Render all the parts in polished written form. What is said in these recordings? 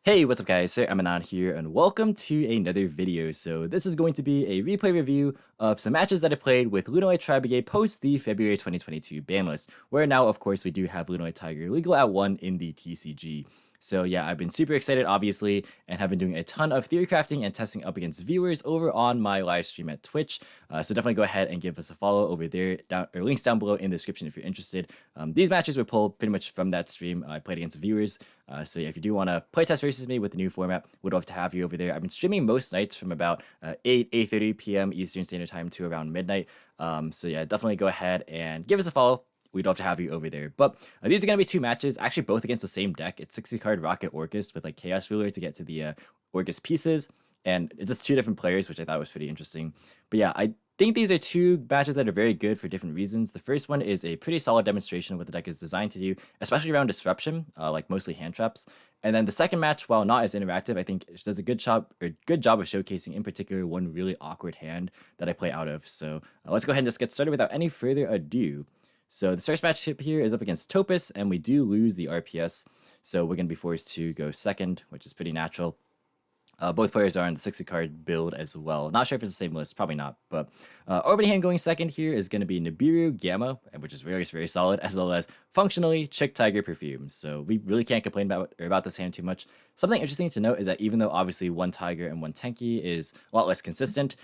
Hey, what's up guys, Sir Emanon here, and welcome to another video. So this is going to be a replay review of some matches that I played with Lunalight Tri-Brigade post the February 2022 ban list, where now, of course, we do have Lunalight Tiger legal at 1 in the TCG. So yeah, I've been super excited, obviously, and have been doing a ton of theory crafting and testing up against viewers over on my live stream at Twitch. So definitely go ahead and give us a follow over there, links down below in the description if you're interested. These matches were pulled pretty much from that stream. I played against viewers. So yeah, if you do want to play test versus me with the new format, would love to have you over there. I've been streaming most nights from about 8:30 p.m. Eastern Standard Time to around midnight. So yeah, definitely go ahead and give us a follow. We'd love to have you over there. But these are going to be two matches, actually both against the same deck. It's 60-card Rokket Orcust with like Chaos Ruler to get to the Orcust pieces. And it's just two different players, which I thought was pretty interesting. But yeah, I think these are two matches that are very good for different reasons. The first one is a pretty solid demonstration of what the deck is designed to do, especially around disruption, like mostly hand traps. And then the second match, while not as interactive, I think it does a good job of showcasing in particular one really awkward hand that I play out of. So let's go ahead and just get started without any further ado. So the first matchup here is up against Topus, and we do lose the RPS. So we're going to be forced to go second, which is pretty natural. Both players are on the 60-card build as well. Not sure if it's the same list, probably not. But Orbiting Hand going second here is going to be Nibiru Gamma, which is very, very solid, as well as functionally Chick Tiger Perfume. So we really can't complain about this hand too much. Something interesting to note is that even though obviously one Tiger and one Tenki is a lot less consistent,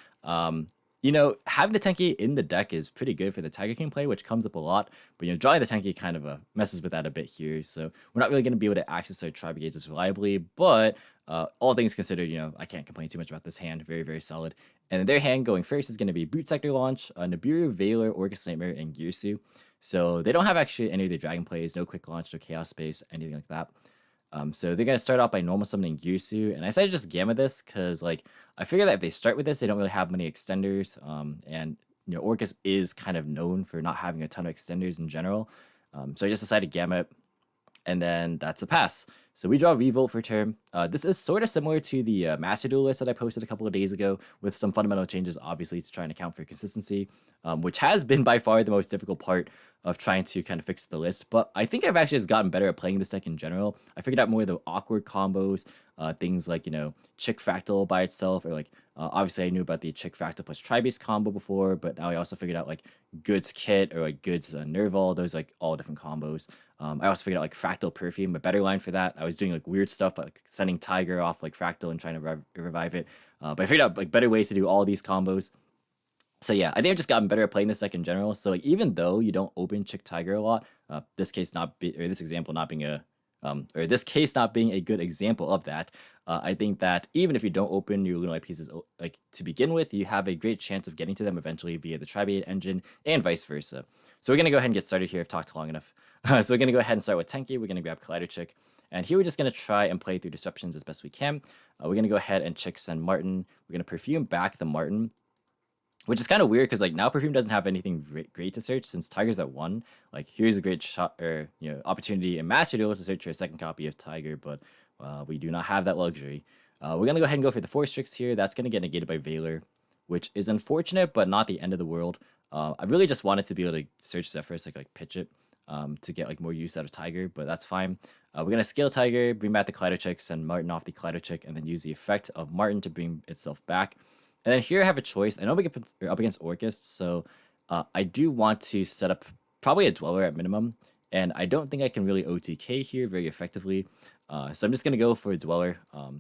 you know, having the Tenki in the deck is pretty good for the Tiger King play, which comes up a lot. But, you know, drawing the Tenki kind of messes with that a bit here. So we're not really going to be able to access our Tri-Brigades as reliably. But all things considered, you know, I can't complain too much about this hand. Very, very solid. And their hand going first is going to be Boot Sector Launch, Nibiru, Veiler, Orcust Nightmare, and Girsu. So they don't have actually any of the Dragon plays, no Quick Launch, no Chaos Space, anything like that. So they're going to start off by normal summoning Girsu, and I decided to just Gamma this because, like, I figure that if they start with this, they don't really have many extenders, and, you know, Orcust is kind of known for not having a ton of extenders in general, so I just decided to Gamma it, and then that's a pass. So we draw Revolt for turn. This is sort of similar to the Master Duel list that I posted a couple of days ago, with some fundamental changes, obviously, to try and account for consistency, which has been by far the most difficult part of trying to kind of fix the list. But I think I've actually just gotten better at playing this deck in general. I figured out more of the awkward combos, things like, you know, Chick Fractal by itself, or like, obviously I knew about the Chick Fractal plus Tri-Base combo before, but now I also figured out like Goods Kit or like Goods Nerval, those like all different combos. I also figured out like Fractal Perfume, a better line for that. I was doing like weird stuff, like sending Tiger off like Fractal and trying to revive it. But I figured out like better ways to do all these combos. So yeah, I think I've just gotten better at playing this deck in general. So like, even though you don't open Chick Tiger a lot, this example not being a this case not being a good example of that, I think that even if you don't open your Lunalight pieces like to begin with, you have a great chance of getting to them eventually via the Tri-Brigade engine and vice versa. So we're gonna go ahead and get started here. I've talked long enough. So we're gonna go ahead and start with Tenki. We're gonna grab Collider Chick. And here we're just going to try and play through disruptions as best we can. We're going to go ahead and Chick send Martin. We're going to Perfume back the Martin, which is kind of weird because like now Perfume doesn't have anything great to search since Tiger's at 1. Like here's a great shot or, you know, opportunity in Master Duel to search for a second copy of Tiger, but we do not have that luxury. We're going to go ahead and go for the Force Tricks here. That's going to get negated by Veiler, which is unfortunate, but not the end of the world. I really just wanted to be able to search Zephyrs, like pitch it. To get like more use out of Tiger, but that's fine. We're gonna scale Tiger, bring back the Collider Chick, send Martin off the Collider Chick, and then use the effect of Martin to bring itself back. And then here I have a choice. I know we're up against Orcust, so I do want to set up probably a Dweller at minimum, and I don't think I can really OTK here very effectively. So I'm just gonna go for a Dweller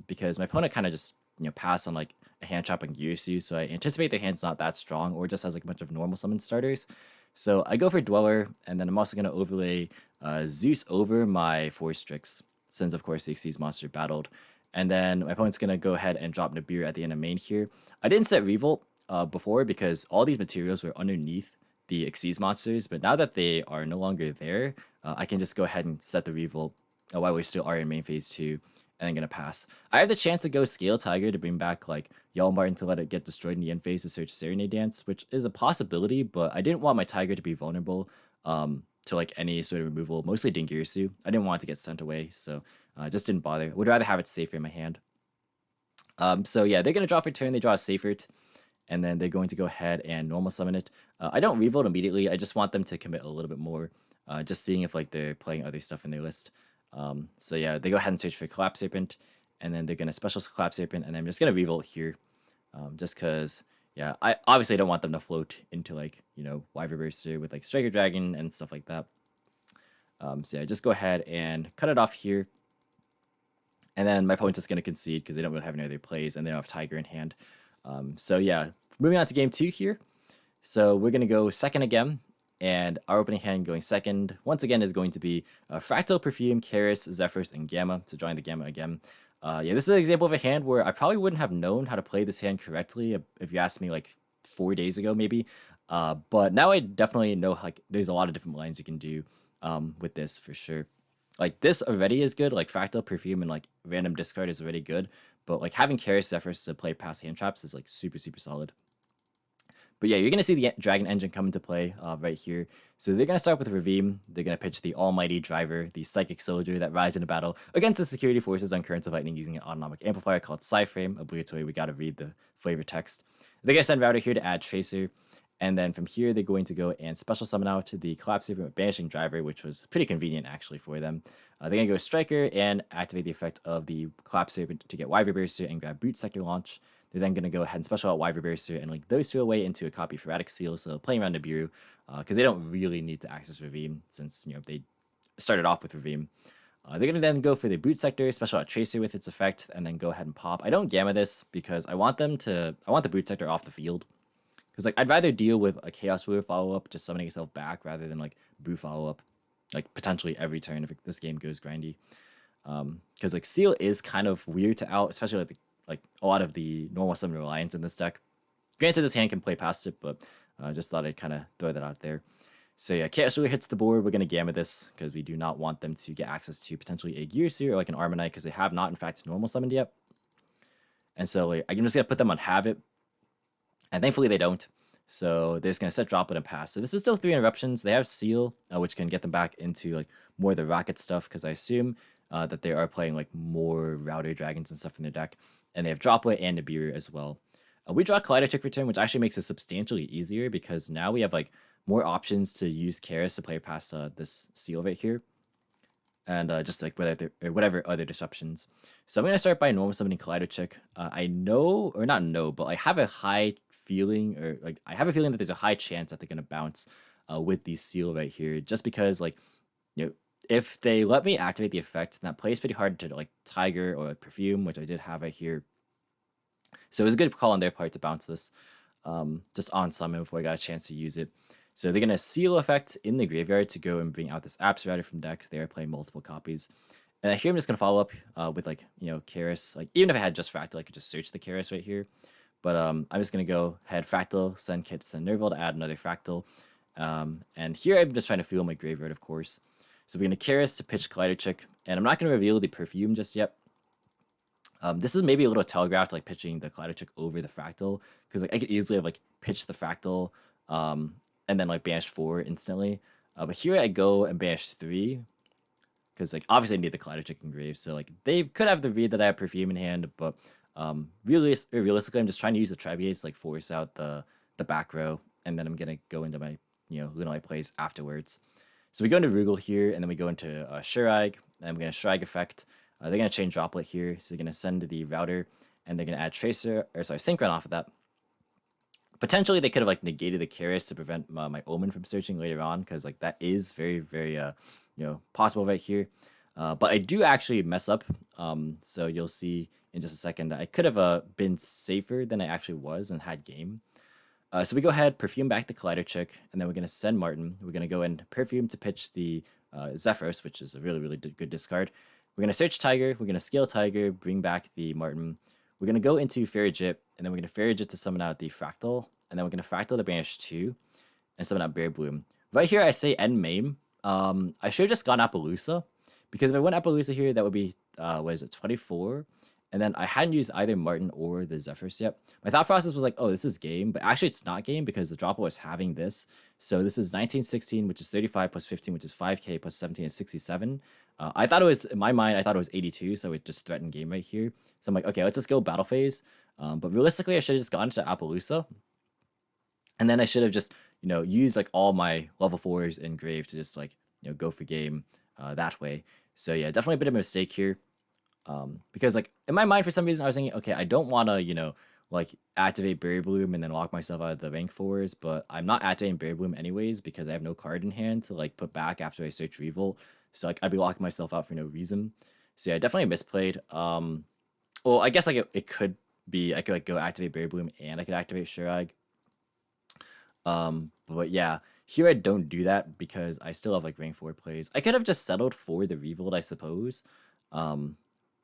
because my opponent kind of just, you know, pass on like a hand trap and Girsu, so I anticipate their hand's not that strong or just has like a bunch of normal summon starters. So I go for Dweller, and then I'm also going to overlay Zeus over my Force Tricks, since of course the Xyz monster battled. And then my opponent's going to go ahead and drop Nibiru at the end of main here. I didn't set Revolt before because all these materials were underneath the Xyz monsters, but now that they are no longer there, I can just go ahead and set the Revolt while we still are in main phase 2. And I'm gonna pass. I have the chance to go scale Tiger to bring back like Yellow Martin to let it get destroyed in the end phase to search Serenade Dance, which is a possibility, but I didn't want my Tiger to be vulnerable to like any sort of removal, mostly Dingirsu. I didn't want it to get sent away, so I just didn't bother. Would rather have it safer in my hand. So yeah, they're gonna draw for turn, they draw a Safert, and then they're going to go ahead and normal summon it. I don't revolt immediately, I just want them to commit a little bit more, just seeing if like they're playing other stuff in their list. So yeah, they go ahead and search for Collapse Serpent, and then they're going to special Collapse Serpent, and I'm just going to Revolt here, just because, yeah, I obviously don't want them to float into, like, you know, Wyvern Burster with, like, Striker Dragon and stuff like that. So yeah, just go ahead and cut it off here. And then my opponent's just going to concede because they don't really have any other plays, and they don't have Tiger in hand. So yeah, moving on to game 2 here. So we're going to go second again, and our opening hand going second, once again, is going to be Fractal, Perfume, Karis, Zephyrs, and Gamma, to join the Gamma again. Yeah, this is an example of a hand where I probably wouldn't have known how to play this hand correctly if you asked me like 4 days ago, maybe. But now I definitely know, like, there's a lot of different lines you can do with this for sure. Like, this already is good, like Fractal, Perfume, and like random discard is already good, but like having Karis, Zephyrs to play past hand traps is like super solid. But yeah, you're going to see the Dragon Engine come into play right here. So they're going to start with Ravine. They're going to pitch the Almighty Driver, the Psychic Soldier that rides into battle against the security forces on Currents of Lightning using an autonomic amplifier called Psyframe. Obligatory, we got to read the flavor text. They're going to send Router here to add Tracer. And then from here, they're going to go and special summon out the Collapse Serpent with Banishing Driver, which was pretty convenient actually for them. They're going to go Striker and activate the effect of the Collapse Serpent to get Wyvern Burster and grab Boot Sector Launch. They're then going to go ahead and special out Wyvern Burster and link those two away into a copy of Erratic Seal, so playing around Nibiru, because they don't really need to access Ravine since, you know, they started off with Ravine. They're going to then go for the Boot Sector, special out Tracer with its effect, and then go ahead and pop. I don't Gamma this because I want the Boot Sector off the field. Because, like, I'd rather deal with a Chaos Ruler follow-up, just summoning itself back, rather than, like, Boo follow-up, like, potentially every turn if this game goes grindy. Because, like, Seal is kind of weird to out, especially, like a lot of the normal summon reliance in this deck. Granted, this hand can play past it, but just thought I'd kind of throw that out there. So yeah, Chaos Ruler hits the board. We're going to Gamma this, because we do not want them to get access to potentially a Gearseer or, like, an Armonite, because they have not, in fact, normal summoned yet. And so, like, I'm just going to put them on Have It. And thankfully they don't. So they're just going to set Droplet and pass. So this is still 3 interruptions. They have Seal, which can get them back into, like, more of the Rokket stuff, because I assume that they are playing, like, more Router Dragons and stuff in their deck. And they have Droplet and Nibiru as well. We draw Kaleido Trick for turn, which actually makes it substantially easier, because now we have, like, more options to use Karis to play past this Seal right here. And just, like, whatever other disruptions. So I'm going to start by normal summoning Kaleido Trick. I know, or not know, but I have a high feeling, or like I have a feeling that there's a high chance that they're going to bounce with the Seal right here, just because, like, you know, if they let me activate the effect, that plays pretty hard to, like, Tiger or Perfume, which I did have right here. So it was a good call on their part to bounce this just on summon before I got a chance to use it. So they're going to Seal effect in the graveyard to go and bring out this Apps Router from deck. They are playing multiple copies. And here I'm just going to follow up with, like, you know, Karis. Like, even if I had just Fractal, I could just search the Karis right here. But I'm just going to go ahead Fractal, send Kit, send Nerval to add another Fractal. And here I'm just trying to fuel my graveyard, of course. So we're going to Karis to pitch Kaleido Trick. And I'm not going to reveal the Perfume just yet. This is maybe a little telegraphed, like pitching the Kaleido Trick over the Fractal. Because, like, I could easily have, like, pitched the Fractal and then, like, banished 4 instantly. But here I go and banish 3. Because, like, obviously I need the Kaleido Trick engraved. So, like, they could have the read that I have Perfume in hand. But realistically, I'm just trying to use the Tri-Brigade to, like, force out the back row. And then I'm going to go into my, you know, Lunalight plays afterwards. So we go into Rugal here. And then we go into Shuraig. And I'm going to Shuraig effect. They're going to chain Droplet here. So they're going to send the Router. And they're going to add Tracer, or sorry, Synchron off of that. Potentially, they could have, like, negated the Karis to prevent my Omen from searching later on, because, like, that is very, very, you know, possible right here. But I do actually mess up. So you'll see in just a second that I could have been safer than I actually was and had game. So we go ahead, Perfume back the Kaleido Trick, and then we're going to send Martin. We're going to go in Perfume to pitch the Zephyrs, which is a really, really good discard. We're going to search Tiger. We're going to scale Tiger, bring back the Martin. We're going to go into Farid, and then we're going to Farid to summon out the Fractal. And then we're going to Fractal to banish 2 and summon out Bear Bloom. Right here, I say end Maim. I should have just gone Appaloosa, because if I went Appaloosa here, that would be, what is it, 24? And then I hadn't used either Martin or the Zephyrs yet. My thought process was like, oh, this is game. But actually, it's not game, because the Droplet was having this. So this is 1916, which is 35 plus 15, which is 5k plus 17 is 67. I thought it was, in my mind, I thought it was 82, so it just threatened game right here. So I'm like, okay, let's just go battle phase. But realistically, I should have just gone to Appaloosa. And then I should have just, you know, used, like, all my level 4s in Grave to just, like, you know, go for game that way. So yeah, definitely a bit of a mistake here. Because like in my mind for some reason I was thinking, okay, I don't want to, like activate Berry Bloom and then lock myself out of the rank 4s, but I'm not activating Berry Bloom anyways because I have no card in hand to like put back after I search Revolt. So like I'd be locking myself out for no reason. So yeah, I definitely misplayed. Well, I guess like it could be I could like go activate Berry Bloom and I could activate Shurag. But yeah, here I don't do that because I still have like rank 4 plays. I could have just settled for the Revolt, I suppose.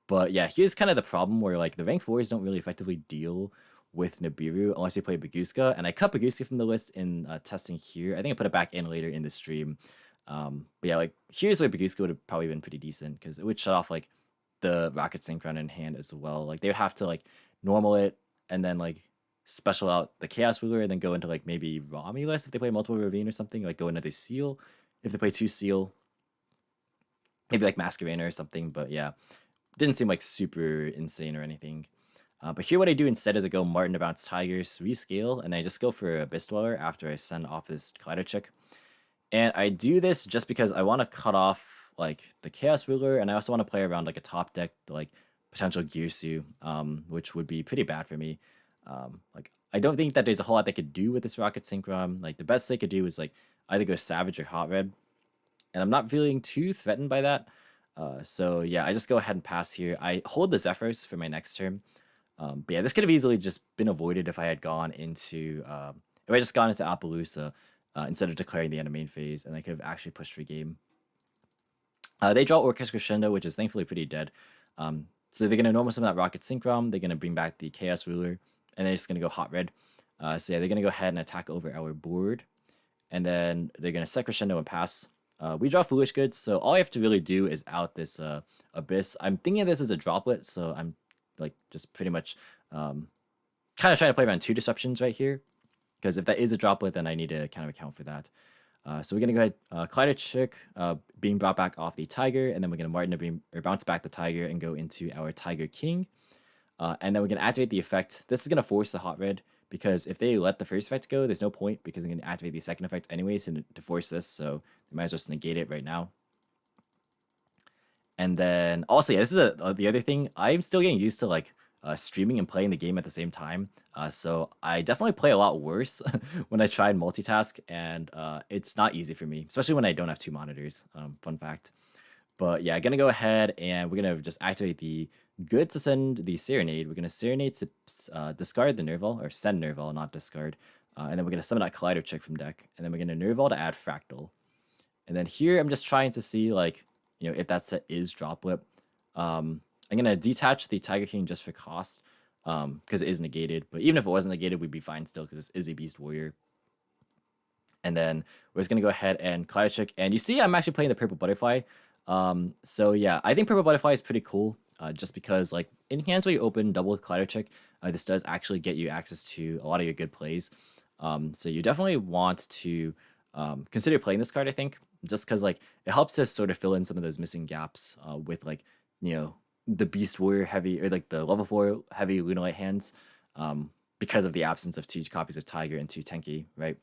But yeah, here's kind of the problem where like the rank 4s don't really effectively deal with Nibiru unless you play Baguska. And I cut Baguska from the list in testing here. I think I put it back in later in the stream. But yeah, like here's where Baguska would have probably been pretty decent because it would shut off like the Rokket Synchron in hand as well. Like they would have to like normal it and then like special out the Chaos Ruler and then go into like maybe Romulus if they play multiple Ravine or something. Like go another Seal if they play 2 Seal. Maybe like Masquerena or something. But yeah, didn't seem like super insane or anything. But here what I do instead is I go Martin to bounce Tigers, rescale, and I just go for Abyss Dweller after I send off this Collider Chick. And I do this just because I want to cut off like the Chaos Ruler, and I also want to play around like a top deck like potential Girsu, which would be pretty bad for me. Like I don't think that there's a whole lot they could do with this Rokket Synchron. Like the best they could do is like either go Savage or Hot Red, and I'm not feeling too threatened by that. So yeah, I just go ahead and pass here. I hold the Zephyrs for my next turn. But yeah, this could have easily just been avoided if I had gone into if I just gone into Appaloosa instead of declaring the end of main phase, and I could have actually pushed for game. They draw Orcust Crescendo, which is thankfully pretty dead. So they're gonna normal summon that Rokket Synchron. They're gonna bring back the Chaos Ruler, and they're just gonna go Hot Red. So yeah, they're gonna go ahead and attack over our board, and then they're gonna set Crescendo and pass. We draw Foolish Goods, so all I have to really do is out this Abyss. I'm thinking of this as a droplet, so I'm like just pretty much kind of trying to play around 2 disruptions right here, because if that is a droplet, then I need to kind of account for that. So we're gonna go ahead, Collider Chick being brought back off the Tiger, and then we're gonna Martin to beam, or bounce back the Tiger and go into our Tiger King, and then we're gonna activate the effect. This is gonna force the Hot Red, because if they let the first effect go, there's no point because I'm going to activate the second effect anyways to force this, so they might as well just negate it right now. And then also, yeah, this is the other thing. I'm still getting used to like streaming and playing the game at the same time. So I definitely play a lot worse when I try and multitask, and it's not easy for me, especially when I don't have 2 monitors. Fun fact. But yeah, gonna go ahead and we're gonna just activate the good to send the Serenade. We're gonna Serenade to discard the Nerval, or send Nerval, not discard. And then we're gonna summon that Collider Chick from deck. And then we're gonna Nerval to add Fractal. And then here I'm just trying to see like, if that set is droplet. I'm gonna detach the Tiger King just for cost, because it is negated. But even if it wasn't negated, we'd be fine still because this is a Beast Warrior. And then we're just gonna go ahead and Collider Chick. And you see I'm actually playing the Purple Butterfly. So yeah, I think Purple Butterfly is pretty cool, just because like in hands where you open double Collider Chick, this does actually get you access to a lot of your good plays. So you definitely want to consider playing this card, I think, just because like it helps to sort of fill in some of those missing gaps with like, the Beast Warrior heavy, or like the level 4 heavy Lunalight hands, because of the absence of 2 copies of Tiger and 2 Tenki, right?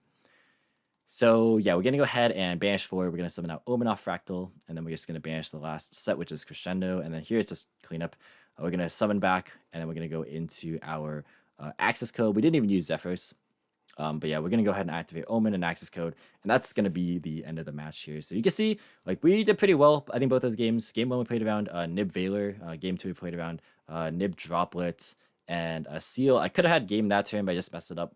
So yeah, we're gonna go ahead and banish 4. We're gonna summon out Omen off Fractal, and then we're just gonna banish the last set, which is Crescendo. And then here it's just cleanup. We're gonna summon back, and then we're gonna go into our access code. We didn't even use Zephyrs, but yeah, we're gonna go ahead and activate Omen and access code, and that's gonna be the end of the match here. So you can see like we did pretty well. I think both those games. Game 1 we played around Nib Valor. Game 2 we played around Nib Droplet and Seal. I could have had game that turn, but I just messed it up.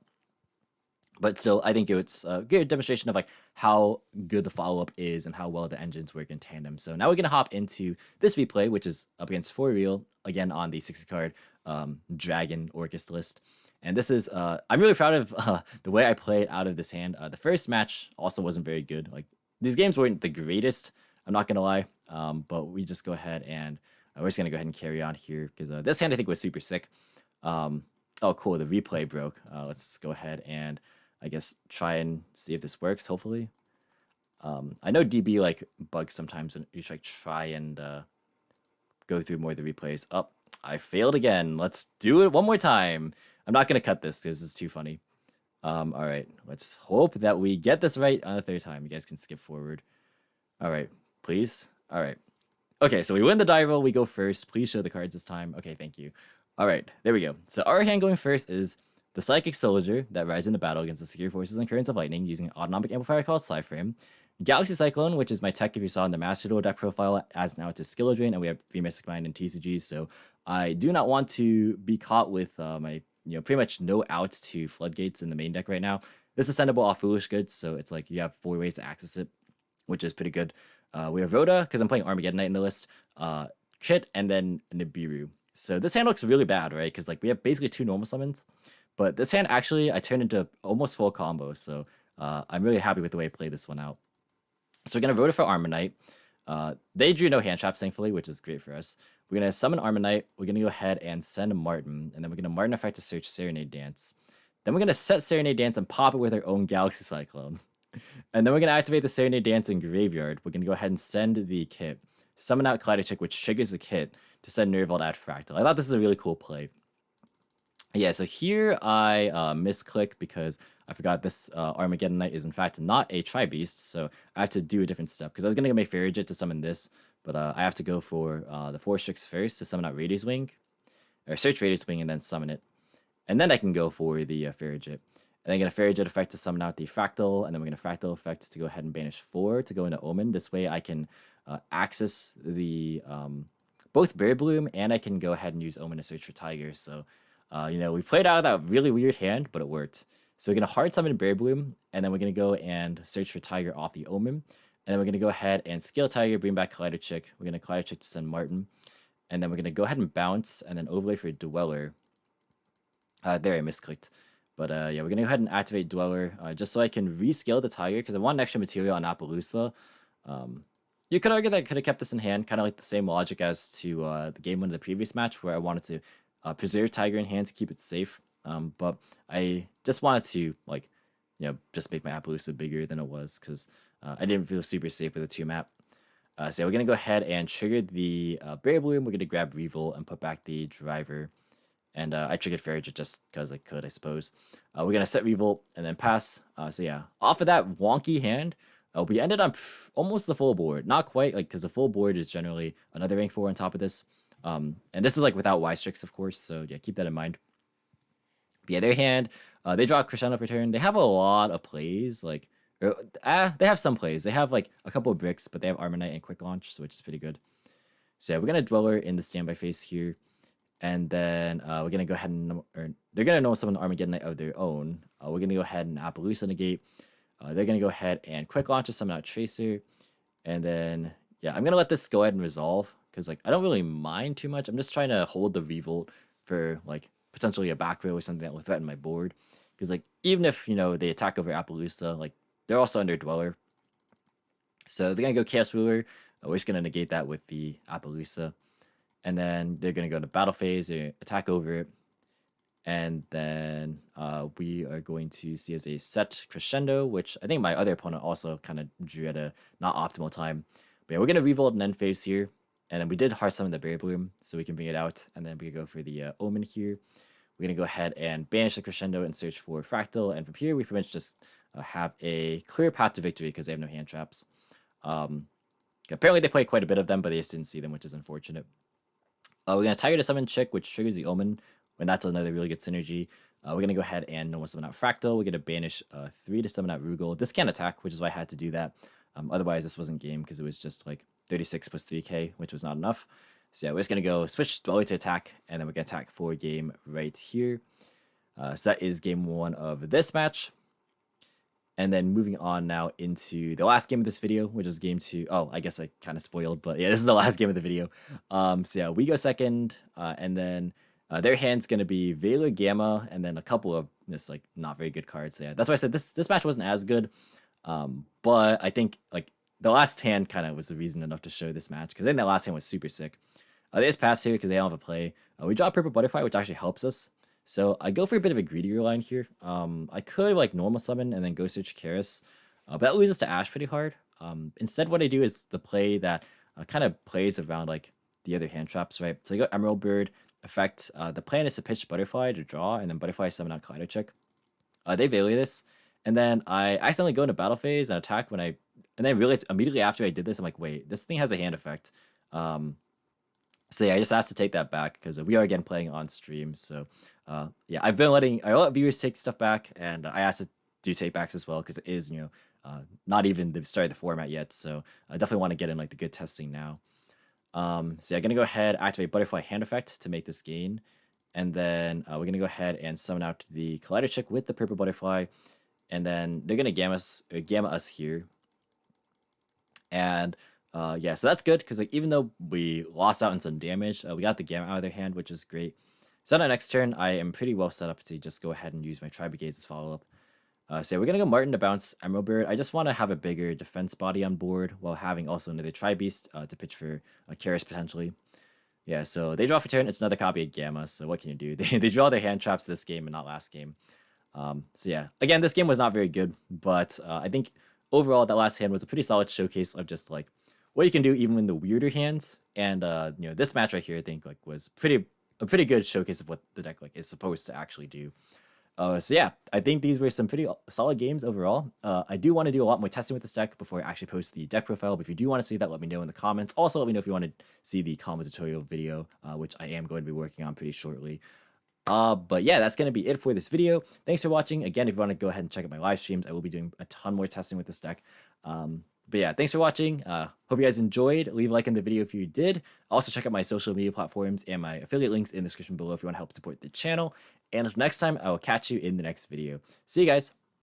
But still, I think it's a good demonstration of like how good the follow-up is and how well the engines work in tandem. So now we're gonna hop into this replay, which is up against For Real, again on the 60 card Dragon Orcust list. And this is I'm really proud of the way I played out of this hand. The first match also wasn't very good. Like these games weren't the greatest, I'm not gonna lie. But we just go ahead and we're just gonna go ahead and carry on here because this hand I think was super sick. Oh cool, the replay broke. Let's go ahead and I guess try and see if this works, hopefully. I know DB like bugs sometimes when you try and go through more of the replays. Oh, I failed again. Let's do it one more time. I'm not gonna cut this because it's too funny. All right, let's hope that we get this right on the 3rd time. You guys can skip forward. All right, please. All right. Okay, so we win the die roll. We go first. Please show the cards this time. Okay, thank you. All right, there we go. So our hand going first is the Psychic Soldier that rides into battle against the secure forces and currents of lightning using an autonomic amplifier called Psyframe. Galaxy Cyclone, which is my tech if you saw in the Master Duel deck profile, adds now to Skill Drain, and we have 3 Mystic Mind and TCG, so I do not want to be caught with my pretty much no outs to Floodgates in the main deck right now. This is sendable off Foolish Goods, so it's like you have 4 ways to access it, which is pretty good. We have Rhoda, because I'm playing Armageddon Knight in the list, Kit, and then Nibiru. So this hand looks really bad, right? Because like we have basically 2 normal summons, but this hand actually I turned into almost full combo, so I'm really happy with the way I played this one out. So we're gonna Rhoda for Armor Knight. They drew no hand traps, thankfully, which is great for us. We're gonna summon Armor Knight. We're gonna go ahead and send Martin, and then we're gonna Martin effect to search Serenade Dance. Then we're gonna set Serenade Dance and pop it with our own Galaxy Cyclone. And then we're gonna activate the Serenade Dance in Graveyard. We're gonna go ahead and send the kit, summon out Kaleidoscope, which triggers the kit to send Nerval to add Fractal. I thought this is a really cool play. Yeah, so here I misclick because I forgot this Armageddon Knight is in fact not a Tri-Beast, so I have to do a different step because I was gonna make Farid to summon this, but I have to go for the 4 Strix first to summon out Radius Wing, or search Radius Wing and then summon it, and then I can go for the Farid. And then get a Farid effect to summon out the Fractal, and then we're gonna Fractal effect to go ahead and banish 4 to go into Omen. This way I can access the both Berry Bloom, and I can go ahead and use Omen to search for Tiger. So we played out of that really weird hand, but it worked. So we're gonna hard summon Berry Bloom, and then we're gonna go and search for Tiger off the Omen, and then we're gonna go ahead and scale Tiger, bring back Kaleidoscope. We're gonna Kaleidoscope to send Martin, and then we're gonna go ahead and bounce, and then overlay for Dweller. There I misclicked. But yeah, we're gonna go ahead and activate Dweller just so I can rescale the Tiger because I want an extra material on Appaloosa. You could argue that I could have kept this in hand, kind of like the same logic as to the game 1 of the previous match where I wanted to preserve Tiger in hand to keep it safe. But I just wanted to just make my Appaloosa bigger than it was because I didn't feel super safe with the 2 map. So yeah, we're gonna go ahead and trigger the Berry Bloom. We're gonna grab Revolt and put back the Driver. And I triggered Farid just because I could, I suppose. We're going to set Revolt and then pass. So yeah, off of that wonky hand, we ended up almost the full board. Not quite, because the full board is generally another rank 4 on top of this. And this is without Y-Strix, of course. So yeah, keep that in mind. But yeah, their hand, they draw a Crescendo for turn. They have a lot of plays. They have some plays. They have a couple of bricks, but they have Armor Knight and Quick Launch, so which is pretty good. So yeah, we're going to Dweller in the standby phase here. And then we're going to go ahead and, they're going to know summon Armageddon Knight of their own. We're going to go ahead and Appaloosa negate. They're going to go ahead and Quick Launch to summon out Tracer. And then, yeah, I'm going to let this go ahead and resolve. Because, I don't really mind too much. I'm just trying to hold the Revolt for, potentially a back row or something that will threaten my board. Because, even if, they attack over Appaloosa, they're also under Dweller. So they're going to go Chaos Ruler. We're just going to negate that with the Appaloosa. And then they're going to go to battle phase, or attack over it. And then we are going to see as a set Crescendo, which I think my other opponent also kind of drew at a not optimal time. But yeah, we're going to Revolt and end phase here. And then we did hard summon the Berry Bloom, so we can bring it out. And then we go for the Omen here. We're going to go ahead and banish the Crescendo and search for Fractal. And from here, we pretty much just have a clear path to victory because they have no hand traps. Apparently, they play quite a bit of them, but they just didn't see them, which is unfortunate. We're going to Tiger to summon Chick, which triggers the Omen, and that's another really good synergy. We're going to go ahead and normal summon out Fractal. We're going to banish 3 to summon out Rugal. This can't attack, which is why I had to do that. Otherwise, this wasn't game because it was just 36 plus 3k, which was not enough. So yeah, we're just going to go switch Dweller to attack, and then we're going to attack for game right here. So that is game 1 of this match. And then moving on now into the last game of this video, which is game 2. Oh, I guess I kind of spoiled, but yeah, this is the last game of the video. So yeah, we go second, and then their hand's going to be Veiler Gamma, and then a couple of just not very good cards. So yeah, that's why I said this match wasn't as good. But I think the last hand kind of was the reason enough to show this match, because then that last hand was super sick. They just pass here because they don't have a play. We draw Purple Butterfly, which actually helps us. So I go for a bit of a greedier line here. I could normal summon and then go search Karis, but that loses to Ash pretty hard. Instead, what I do is the play that kind of plays around the other hand traps, right? So I go Emerald Bird effect. The plan is to pitch Butterfly to draw, and then Butterfly summon out Kaleidoscope. They value this, and then I accidentally go into battle phase and attack and then I realize immediately after I did this, I'm like, wait, this thing has a hand effect. So yeah, I just asked to take that back because we are again playing on stream. So yeah, I let viewers take stuff back, and I asked to do take backs as well because it is not even the start of the format yet. So I definitely want to get in like the good testing now. So yeah, I'm gonna go ahead activate Butterfly Hand Effect to make this gain, and then we're gonna go ahead and summon out the Collider Chick with the Purple Butterfly, and then they're gonna gamma us here. And yeah, so that's good because like even though we lost out on some damage, we got the Gamma out of their hand, which is great. So on the next turn, I am pretty well set up to just go ahead and use my Tri-Brigades as follow-up. So we're gonna go Martin to bounce Emerald Bird. I just want to have a bigger defense body on board while having also another Tri-Beast to pitch for a Karis potentially. Yeah, so they draw for turn. It's another copy of Gamma. So what can you do? They draw their hand traps this game and not last game. So yeah, again, this game was not very good, but I think overall that last hand was a pretty solid showcase of just like what you can do even in the weirder hands. And this match right here I think like was a pretty good showcase of what the deck like is supposed to actually do. So yeah, I think these were some pretty solid games overall. I do want to do a lot more testing with this deck before I actually post the deck profile. But if you do want to see that, let me know in the comments. Also, let me know if you want to see the combo tutorial video, which I am going to be working on pretty shortly. But yeah, that's going to be it for this video. Thanks for watching. Again, if you want to go ahead and check out my live streams, I will be doing a ton more testing with this deck. But yeah, thanks for watching. Hope you guys enjoyed. Leave a like in the video if you did. Also, check out my social media platforms and my affiliate links in the description below if you want to help support the channel. And next time, I will catch you in the next video. See you guys.